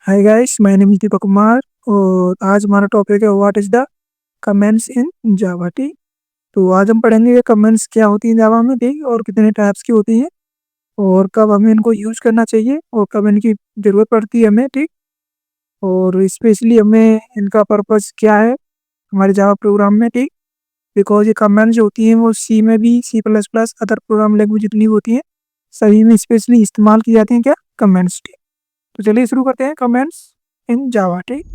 Hi guys, my name is Deepak Kumar और आज हमारा टॉपिक है what is the comments in Java. ठीक। तो आज हम पढ़ेंगे कमेंट्स क्या होती हैं जावा में, ठीक, और कितने टाइप्स की होती हैं और कब हमें इनको यूज करना चाहिए और कब इनकी जरूरत पड़ती है हमें। ठीक। और स्पेशली हमें इनका पर्पस क्या है हमारे जावा प्रोग्राम में। ठीक। बिकॉज ये कमेंट्स जो होती हैं वो सी में भी, C plus plus, other program language जितनी भी होती हैं सभी में स्पेशली इस्तेमाल की जाती हैं क्या, कमेंट्स। ठीक। तो चलिए शुरू करते हैं कमेंट्स इन जावा। ठीक।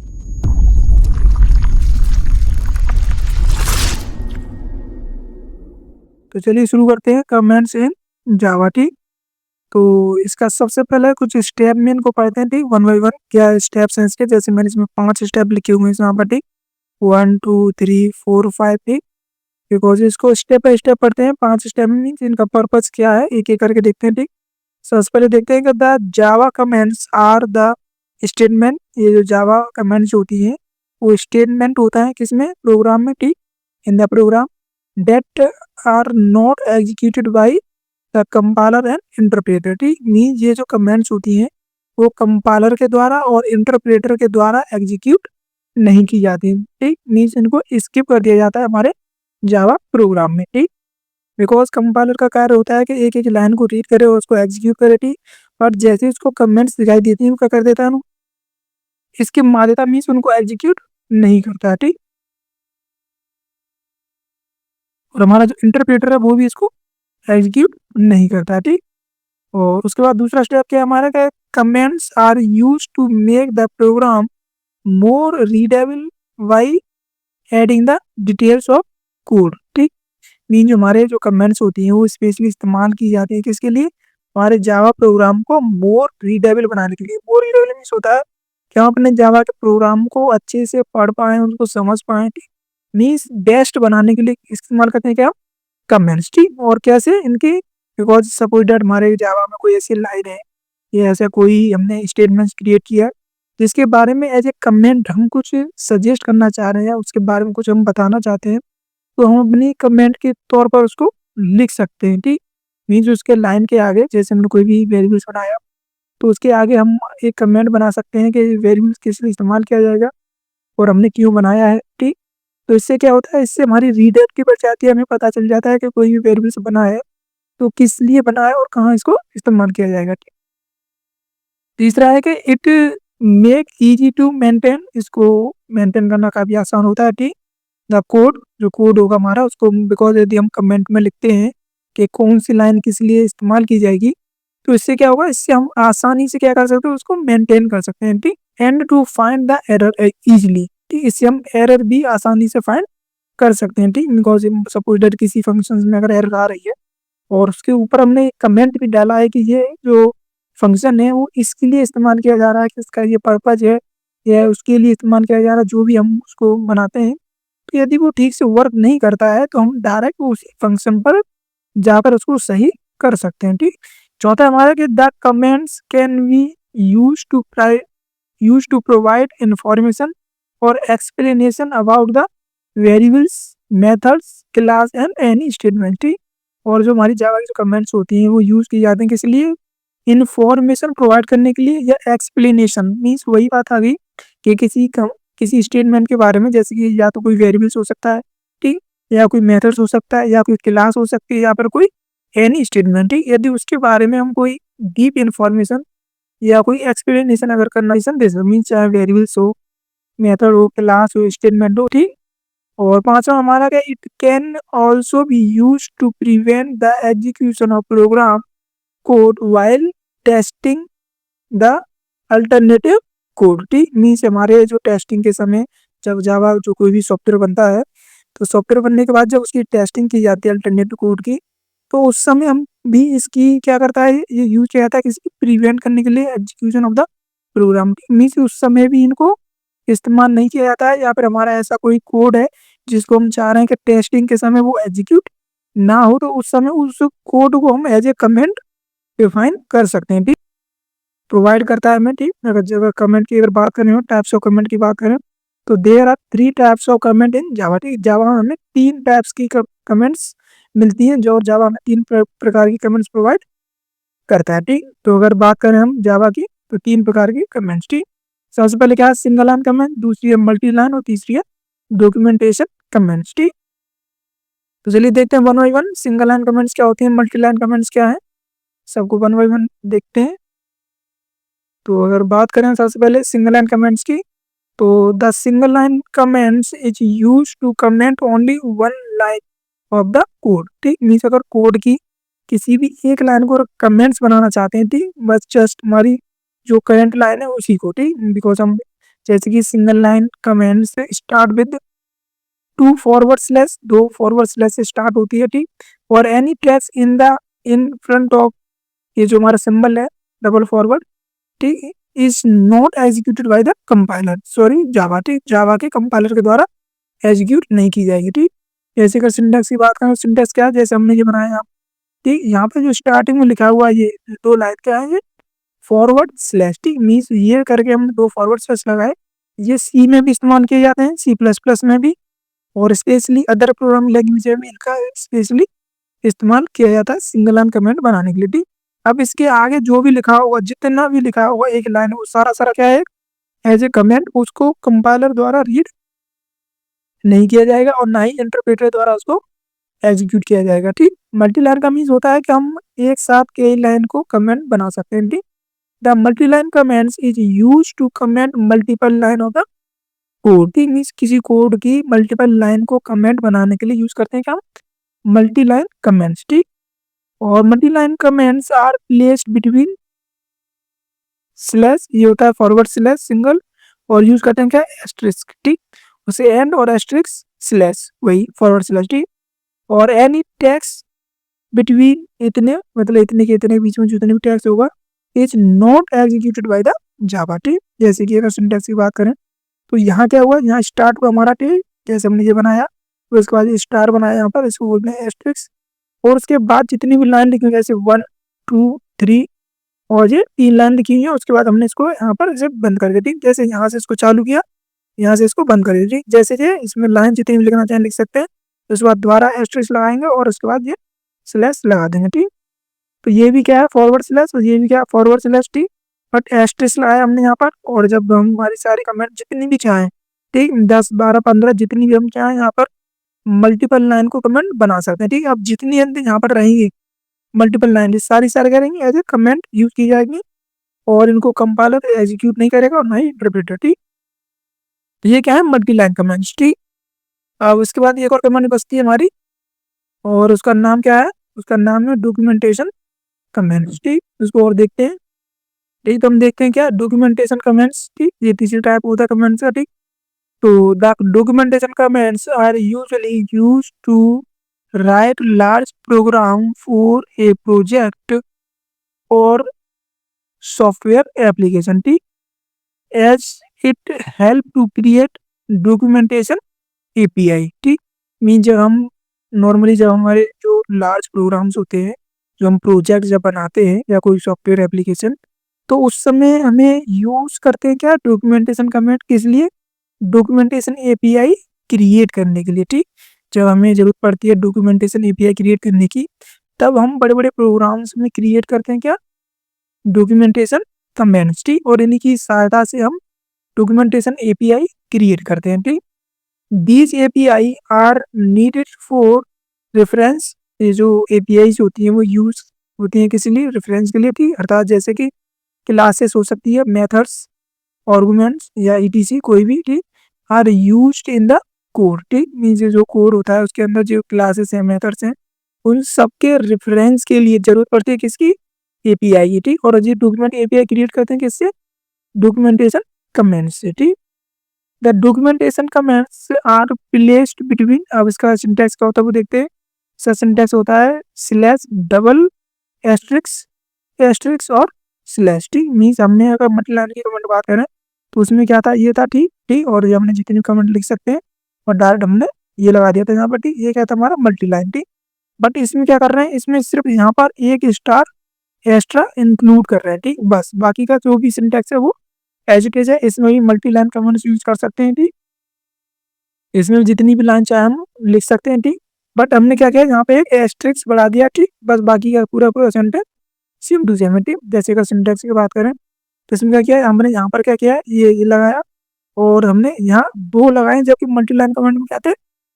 तो चलिए शुरू करते हैं कमेंट्स इन जावा। ठीक। तो इसका सबसे पहले कुछ स्टेप में इनको पढ़ते हैं। ठीक, वन बाई वन क्या स्टेप्स हैं इसके। जैसे मैंने इसमें 5 स्टेप लिखे हुए हैं यहाँ पर। ठीक, 1 2 3 4 5। ठीक। बिकॉज इसको स्टेप बाय स्टेप पढ़ते हैं। 5 स्टेप में इनका पर्पस क्या है एक एक करके देखते हैं। ठीक। सबसे पहले देखते हैं कि the Java comments are the statement. ये जो जावा कमेंट्स होती हैं वो स्टेटमेंट होता है किसमें, प्रोग्राम में। ठीक, in the program that are not executed by the compiler and interpreter। ठीक, मीन्स ये जो कमेंट्स होती हैं वो कंपाइलर के द्वारा और इंटरप्रेटर के द्वारा एग्जीक्यूट नहीं की जाती। ठीक, मीन्स इनको स्किप कर दिया जाता है हमारे जावा प्रोग्राम में। ठीक, बिकॉज कंपाइलर का कार्य होता है कि एक एक लाइन को रीड करे और उसको एग्जीक्यूट करे। ठीक, और जैसे ही उसको कमेंट्स दिखाई देती हैं वो क्या कर देता है, इसकी मान्यता मीन्स उनको एग्जीक्यूट नहीं करता है। ठीक, और हमारा जो इंटरप्रेटर है वो भी इसको एग्जीक्यूट नहीं करता है। ठीक, और उसके बाद दूसरा स्टेप क्या है हमारा, क्या comments are use to make the program more readable by adding the details of code. ठीक, मीन जो हमारे जो कमेंट्स होती हैं वो स्पेशली इस्तेमाल की जाती है किसके लिए, हमारे जावा प्रोग्राम को मोर रीडेबल बनाने के लिए। मोर रीडेबल मीन्स होता है कि हम अपने जावा के प्रोग्राम को अच्छे से पढ़ पाएं, उनको समझ पाएं। मीन्स बेस्ट बनाने के लिए इस्तेमाल करते हैं क्या, कमेंट्स। ठीक, और कैसे इनकी, बिकॉज सपोज दैट हमारे जावा में कोई ऐसी लाइन है या ऐसा कोई हमने स्टेटमेंट्स क्रिएट किया जिसके बारे में एज ए कमेंट हम कुछ सजेस्ट करना चाह रहे हैं या उसके बारे में कुछ हम बताना चाहते हैं, तो हम अपनी कमेंट के तौर पर उसको लिख सकते हैं। ठीक, मीन्स उसके लाइन के आगे जैसे हमने कोई भी वेरिएबल्स बनाया तो उसके आगे हम एक कमेंट बना सकते हैं कि वेरिएबल्स किस लिए इस्तेमाल किया जाएगा और हमने क्यों बनाया है। ठीक, तो इससे क्या होता है, इससे हमारी रीडर बढ़ जाती है, हमें पता चल जाता है कि कोई भी वेरिएबल्स बना है तो किस लिए बना है और कहाँ इसको इस्तेमाल किया जाएगा। ठीक, तीसरा है कि it make easy to maintain, इसको मेंटेन करना काफ़ी आसान होता है। ठीक, द कोड, जो कोड होगा हमारा उसको, बिकॉज यदि हम कमेंट में लिखते हैं कि कौन सी लाइन किस लिए इस्तेमाल की जाएगी तो इससे क्या होगा, इससे हम आसानी से क्या कर सकते हैं, उसको मेंटेन कर सकते हैं। ठीक, and to find the error easily. ठीक, इससे हम एरर भी आसानी से फाइंड कर सकते हैं। ठीक, बिकॉज सपोज दैट किसी फंक्शन में अगर एरर आ रही है और उसके ऊपर हमने कमेंट भी डाला है कि ये जो फंक्शन है वो इसके लिए इस्तेमाल किया जा रहा है, कि इसका ये पर्पज है या उसके लिए इस्तेमाल किया जा रहा है, जो भी हम उसको बनाते हैं। तो यदि वो ठीक से वर्क नहीं करता है तो हम डायरेक्ट उसी फंक्शन पर जाकर उसको सही कर सकते हैं। ठीक, चौथा हमारा कि the comments can be use to provide information और explanation about the variables, methods, class and any statement. ठीक, और जो हमारी जावा की जो कमेंट्स होती हैं वो यूज की जाती हैं किस लिए, इंफॉर्मेशन प्रोवाइड करने के लिए या एक्सप्लेनेशन। मीन्स वही बात आ गई कि किसी स्टेटमेंट के बारे में, जैसे कि या तो कोई वेरिएबल्स हो सकता है, ठीक, या कोई मेथड्स हो सकता है या कोई क्लास हो सकती है या फिर कोई एनी स्टेटमेंट। ठीक, यदि उसके बारे में हम कोई डीप इंफॉर्मेशन या कोई एक्सप्लेनेशन अगर करना दे सकते, मीन्स चाहे वेरिएबल्स हो, मेथड हो, क्लास हो, स्टेटमेंट हो। ठीक, और पांचवा हमारा क्या, it can also be use to prevent the execution of program code while testing the alternative code. ठीक, मीन्स हमारे जो टेस्टिंग के समय जब जावा जो कोई भी सॉफ्टवेयर बनता है तो सॉफ्टवेयर बनने के बाद जब उसकी टेस्टिंग की जाती है अल्टरनेटिव कोड की, तो उस समय हम भी इसकी क्या करता है, ये यूज किया जाता है किसी प्रिवेंट करने के लिए execution of the program. Means उस समय भी इनको इस्तेमाल नहीं किया जाता है, या फिर हमारा ऐसा कोई कोड है जिसको हम चाह रहे हैं कि टेस्टिंग के समय वो एग्जीक्यूट ना हो, तो उस समय उस कोड को हम एज ए कमेंट डिफाइन कर सकते हैं। ठीक, प्रोवाइड करता है हमें। ठीक, अगर जगह कमेंट की अगर बात करें, टाइप्स ऑफ कमेंट की बात करें तो there are 3 types of comment in Java. ठीक, जावा में हमें 3 टाइप्स की कमेंट्स मिलती हैं, जो जावा में 3 प्रकार की कमेंट्स प्रोवाइड करता है। ठीक, तो अगर बात करें हम जावा की तो 3 प्रकार की कमेंट्स। ठीक, सबसे पहले क्या है सिंगल लाइन कमेंट, दूसरी है मल्टी लाइन और तीसरी है डॉक्यूमेंटेशन कमेंट्स। ठीक, तो चलिए देखते हैं one by one single line comments क्या होती हैं, मल्टी लाइन कमेंट्स क्या है, सबको वन बाई वन देखते हैं। तो अगर बात करें सबसे पहले सिंगल लाइन कमेंट्स की, तो the single line comments is use to comment only one line of the code. ठीक, मीन्स अगर कोड की किसी भी एक लाइन को कमेंट्स बनाना चाहते हैं, ठीक, बस जस्ट हमारी जो करंट लाइन है उसी को, ठीक, बिकॉज हम जैसे कि single line comments start with two forward slash, दो फॉरवर्ड स्लैश से स्टार्ट होती है। ठीक, और any text in front of ये जो हमारा सिंबल है डबल फॉरवर्ड, ठीक, is not executed by the compiler, sorry Java, ठीक, जावा के कंपाइलर के द्वारा एग्जीक्यूट नहीं की जाएगी। ठीक, जैसे अगर सिंटेक्स की बात करें, सिंटेक्स क्या है, जैसे हमने ये बनाया यहाँ, ठीक, यहाँ पे जो स्टार्टिंग में लिखा हुआ है ये दो लाइन क्या है, ये फॉरवर्ड स्लैश, ठीक, मीन्स ये करके हमने दो फॉरवर्ड स्लैश लगाए, ये सी में भी इस्तेमाल किए जाते हैं, सी प्लस प्लस में भी, और स्पेशली अदर प्रोग्रामिंग लैंग्वेज में इनका स्पेशली इस्तेमाल किया जाता है सिंगल लाइन कमेंट बनाने के लिए। ठीक, अब इसके आगे जो भी लिखा होगा, जितना भी लिखा होगा एक लाइन, वो सारा सारा क्या है एज ए कमेंट, उसको कंपाइलर द्वारा रीड नहीं किया जाएगा और ना ही इंटरप्रेटर द्वारा उसको एग्जीक्यूट किया जाएगा। ठीक, मल्टी लाइन का मीन्स होता है कि हम एक साथ कई लाइन को कमेंट बना सकते हैं। ठीक, the multi line comments is use to comment multiple line of the code. ठीक, मीन्स किसी कोड की मल्टीपल लाइन को कमेंट बनाने के लिए यूज करते हैं क्या, मल्टी लाइन कमेंट्स। ठीक, और multi line comments are placed between slash, ये होता है फॉरवर्ड स्लैश सिंगल, और यूज करते हैं क्या एस्ट्रिक्स। ठीक, उसे एंड और एस्ट्रिक्स स्लैश, वही फॉरवर्ड स्लैश। ठीक, और एनी टैक्स बिटवीन इतने, मतलब इतने के इतने बीच में जितने भी टैक्स होगा is not executed by the Java. ठीक, जैसे कि अगर सिंटेक्स की बात करें तो यहाँ क्या हुआ, यहाँ स्टार्ट हुआ हमारा, ठीक, जैसे हमने ये बनाया, तो उसके बाद स्टार बनाया यहाँ पर, इसको बोलते हैं एस्ट्रिक्स, और उसके बाद जितनी भी लाइन लिखी हुई जैसे 1 2 3 और ये 3 लाइन लिखी हुई है, उसके बाद हमने इसको यहाँ पर इसे बंद कर दिया। ठीक, जैसे यहाँ से इसको चालू किया, यहाँ से इसको बंद कर दिया। ठीक, जैसे ये इसमें लाइन जितनी भी लिखना चाहें लिख सकते हैं, उसके बाद दोबारा एस्ट्रिक्स लगाएंगे और उसके बाद ये स्लैश लगा देंगे। ठीक, तो ये भी क्या है फॉरवर्ड स्लैश और ये भी क्या है फॉरवर्ड स्लैश। ठीक, बट एस्ट्रिक्स लगाया हमने यहाँ पर, और जब हम हमारी सारी कमेंट जितनी भी चाहें, ठीक, 10 12 15 जितनी भी हम चाहें यहाँ पर मल्टीपल लाइन को कमेंट बना सकते हैं। ठीक, अब जितनी यहाँ पर रहेंगी मल्टीपल लाइन सारी सारी करेंगे एज ए कमेंट यूज की जाएगी, और इनको कंपाइलर एग्जीक्यूट नहीं करेगा और ना ही इंटरप्रेटर। ठीक, तो ये क्या है मल्टी लाइन कमेंट्स। ठीक, अब उसके बाद एक और कमेंट बचती है हमारी, और उसका नाम क्या है, उसका नाम है डॉक्यूमेंटेशन कमेंट्स। ठीक, उसको और देखते हैं। ठीक, तो हम देखते हैं क्या डॉक्यूमेंटेशन कमेंट्स। ठीक, ये तीसरी टाइप होता है कमेंट्स का। ठीक, तो the documentation comments are usually used to write large program for a project और सॉफ्टवेयर एप्लीकेशन। ठीक, as it help to create documentation API. ठीक, मीन जब हम नॉर्मली जब हमारे जो लार्ज प्रोग्राम्स होते हैं, जो हम प्रोजेक्ट जब बनाते हैं या कोई सॉफ्टवेयर एप्लीकेशन, तो उस समय हमें यूज करते हैं क्या डॉक्यूमेंटेशन कमेंट, किस लिए, डॉक्यूमेंटेशन एपीआई क्रिएट करने के लिए। ठीक, जब हमें जरूरत पड़ती है डॉक्यूमेंटेशन एपीआई क्रिएट करने की, तब हम बड़े बड़े प्रोग्राम्स में क्रिएट करते हैं क्या डॉक्यूमेंटेशन कमेंट्स। ठीक, और इन्हीं की सहायता से हम डॉक्यूमेंटेशन एपीआई क्रिएट करते हैं। ठीक, these API are needed for reference, ये जो एपीआई होती हैं वो यूज होती हैं किसी लिए रेफरेंस के लिए। ठीक, अर्थात जैसे कि क्लासेस हो सकती है, मेथड्स, आर्गुमेंट्स या ईटीसी कोई भी। ठीक, are used in the code. ठीक, मीन्स जो कोड होता है उसके अंदर जो क्लासेस हैं, मेथड्स हैं, उन सबके रेफरेंस के लिए जरूरत पड़ती है किसकी, एपीआई की। ठीक, और ये डॉक्यूमेंट एपीआई क्रिएट करते हैं किससे, डॉक्यूमेंटेशन कमेंट्स से। ठीक, the documentation comments are placed between, अब इसका सिंटैक्स क्या होता है वो देखते हैं। इसका सिंटैक्स होता है स्लैश डबल एस्ट्रिक्स, एस्ट्रिक्स और स्लैश। ठीक, मीन्स हमने अगर मल्टी लाइन की कमेंट बात करें तो उसमें क्या था, ये था। ठीक, ठीक, और ये हमने जितनी कमेंट लिख सकते हैं और डायरेक्ट हमने ये लगा दिया था यहाँ पर। ठीक, ये क्या था हमारा मल्टी लाइन। ठीक, बट इसमें क्या कर रहे हैं, इसमें सिर्फ यहाँ पर एक स्टार एक्स्ट्रा इंक्लूड कर रहे हैं। ठीक, बस बाकी का जो भी सिंटैक्स है वो एज इट इज है, इसमें भी मल्टी लाइन कमेंट्स यूज कर सकते हैं। ठीक, इसमें जितनी भी लाइन चाहे हम लिख सकते हैं। ठीक, बट हमने क्या किया यहाँ पे एक एस्ट्रिक्स बढ़ा दिया। ठीक, बस बाकी का पूरा पूरा सेंटेंस सेम टू सेम है। ठीक, जैसे अगर सिंटैक्स की बात करें तो इसमें क्या किया है, हमने यहाँ पर क्या किया है, ये लगाया और हमने यहाँ 2 लगाए, जबकि मल्टी लाइन कमेंट में क्या थे,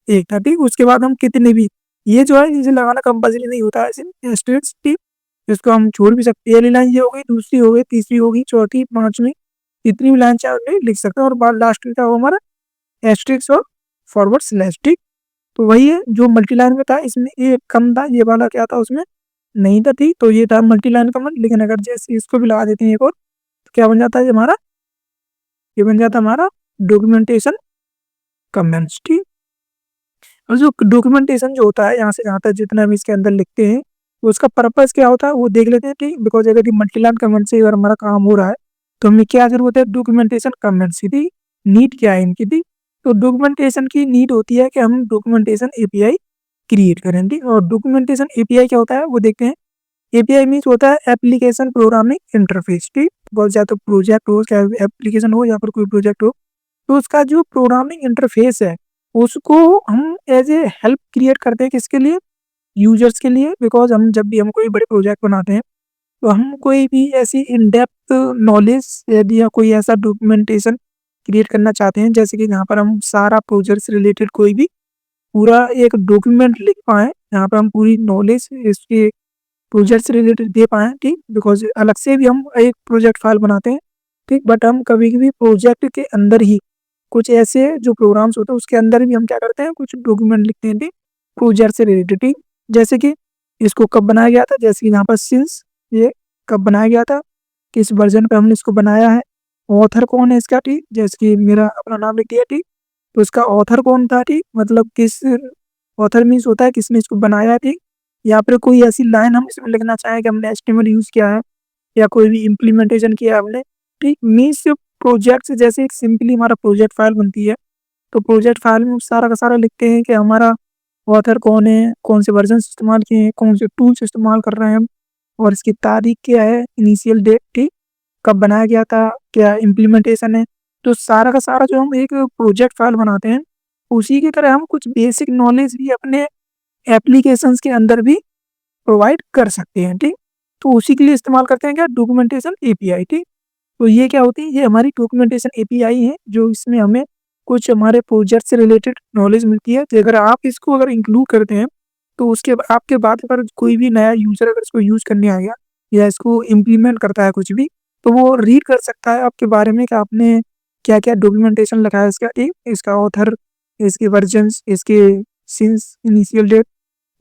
1 था, ठीक। उसके बाद हम कितने भी, ये जो है इसे लगाना कंपल्सरी नहीं होता है, एस्टेरिस्क, ठीक। इसको हम छोड़ भी सकते हैं। पहली लाइन ये हो गई, दूसरी हो गई, तीसरी होगी, चौथी, पांचवी, जितनी भी लाइन चाहे लिख सकते हैं। और बाद लास्ट में क्या हो हमारा, एस्टेरिस्क और फॉरवर्ड स्लैश, ठीक। तो वही है जो मल्टी लाइन में था, इसमें ये कम था, ये वाला क्या था उसमें नहीं था, ठीक। तो ये था मल्टी लाइन कमेंट। लेकिन अगर जैसे इसको भी लगा देते हैं एक और, तो क्या बन जाता है हमारा, ये बन जाता है हमारा डॉक्यूमेंटेशन कमेंट्स, ठीक। और जो डॉक्यूमेंटेशन जो होता है यहाँ से यहाँ तक जितना भी इसके अंदर लिखते हैं, तो उसका पर्पस क्या होता है वो देख लेते हैं, ठीक। बिकॉज अगर ये मल्टी लाइन कमेंट से अगर हमारा काम हो रहा है, तो हमें क्या जरूरत है, डॉक्यूमेंटेशन कमेंट्स की, ठीक। नीड क्या है इनकी, ठीक। तो डॉक्यूमेंटेशन की नीड होती है कि हम डॉक्यूमेंटेशन एपीआई क्रिएट करें, ठीक। और डॉक्यूमेंटेशन एपीआई क्या होता है वो देखते हैं। एपीआई मीन्स होता है एप्लीकेशन प्रोग्रामिंग इंटरफेस, ठीक। बहुत या तो प्रोजेक्ट हो, चाहे एप्लीकेशन हो या फिर कोई प्रोजेक्ट हो, तो उसका जो प्रोग्रामिंग इंटरफेस है उसको हम एज ए हेल्प क्रिएट करते हैं, किसके लिए, यूजर्स के लिए। बिकॉज हम जब भी हम कोई बड़े प्रोजेक्ट बनाते हैं, तो हम कोई भी ऐसी इन डेप्थ नॉलेज यदि या कोई ऐसा डॉक्यूमेंटेशन क्रिएट करना चाहते हैं, जैसे कि यहाँ पर हम सारा प्रोजेक्ट से रिलेटेड कोई भी पूरा एक डॉक्यूमेंट लिख पाएँ, यहाँ पर हम पूरी नॉलेज इसके प्रोजेक्ट से रिलेटेड दे पाएँ, ठीक। बिकॉज अलग से भी हम एक प्रोजेक्ट फाइल बनाते हैं, ठीक। बट हम कभी-कभी प्रोजेक्ट के अंदर ही कुछ ऐसे जो प्रोग्राम्स होते हैं उसके अंदर भी हम क्या करते हैं, कुछ डॉक्यूमेंट लिखते हैं, ठीक। प्रोजेक्ट से रिलेटेड, ठीक। जैसे कि इसको कब बनाया गया था, जैसे कि यहाँ पर सिंस ये कब बनाया गया था, किस वर्जन पे हमने इसको बनाया है, ऑथर कौन है इसका, ठीक। जैसे कि मेरा अपना नाम लिख दिया, ठीक। तो इसका ऑथर कौन था, ठीक। मतलब किस, ऑथर मीन्स होता है किसने इसको बनाया है, ठीक। या फिर कोई ऐसी लाइन हम इसमें लिखना चाहें कि हमने एचटीएमएल यूज़ किया है या कोई भी इम्प्लीमेंटेशन किया है हमने, ठीक। मीन्स प्रोजेक्ट से जैसे एक सिंपली हमारा प्रोजेक्ट फाइल बनती है, तो प्रोजेक्ट फाइल में सारा का सारा लिखते हैं कि हमारा ऑथर कौन है, कौन से वर्जन इस्तेमाल किए हैं, कौन से टूल्स इस्तेमाल कर रहे हैं हम, और इसकी तारीख क्या है, इनिशियल डेट, ठीक। कब बनाया गया था, क्या इम्प्लीमेंटेशन है। तो सारा का सारा जो हम एक प्रोजेक्ट फाइल बनाते हैं, उसी की तरह हम कुछ बेसिक नॉलेज भी अपने एप्लीकेशंस के अंदर भी प्रोवाइड कर सकते हैं, ठीक। तो उसी के लिए इस्तेमाल करते हैं क्या, डॉक्यूमेंटेशन एपीआई, ठीक। तो ये क्या होती है, ये हमारी डॉक्यूमेंटेशन एपीआई है, जो इसमें हमें कुछ हमारे प्रोजेक्ट से रिलेटेड नॉलेज मिलती है। तो अगर आप इसको अगर इंक्लूड करते हैं, तो उसके आपके बाद अगर कोई भी नया यूज़र अगर इसको यूज़ करने आ गया या इसको इम्प्लीमेंट करता है कुछ भी, तो वो रीड कर सकता है आपके बारे में कि आपने क्या-क्या डॉक्यूमेंटेशन लिखा है इसका, ठीक। इसका ऑथर, इसके वर्जन्स, इसके सिंस इनिशियल डेट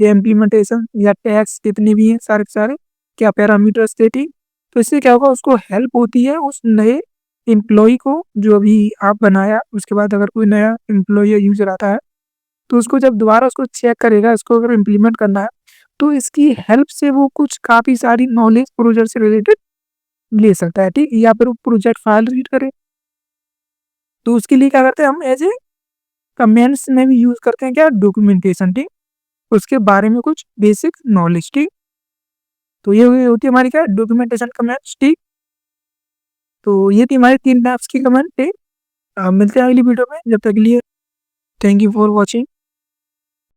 या इम्प्लीमेंटेशन या टैग्स जितने भी हैं सारे के सारे, क्या पैरामीटर्स थे, ठीक। तो इससे क्या होगा, उसको हेल्प होती है उस नए एम्प्लॉयी को जो अभी आप बनाया, उसके बाद अगर कोई नया एम्प्लॉयी या यूज़र आता है, तो उसको जब दोबारा उसको चेक करेगा, इसको अगर इम्प्लीमेंट करना है, तो इसकी हेल्प से वो कुछ काफ़ी सारी नॉलेज प्रोजेक्ट से रिलेटेड ले सकता है, ठीक। या फिर वो प्रोजेक्ट फाइल रीड करे, तो उसके लिए क्या करते हैं हम एज ए कमेंट्स में भी यूज़ करते हैं क्या, डॉक्यूमेंटेशन, ठीक। उसके बारे में कुछ बेसिक नॉलेज, ठीक। तो ये होती है हमारी क्या, डॉक्यूमेंटेशन कमेंट्स, ठीक। तो ये थी हमारी 3 टाइप्स की कमेंट, ठीक। मिलते हैं अगली वीडियो में, जब तक के लिए थैंक यू फॉर वॉचिंग।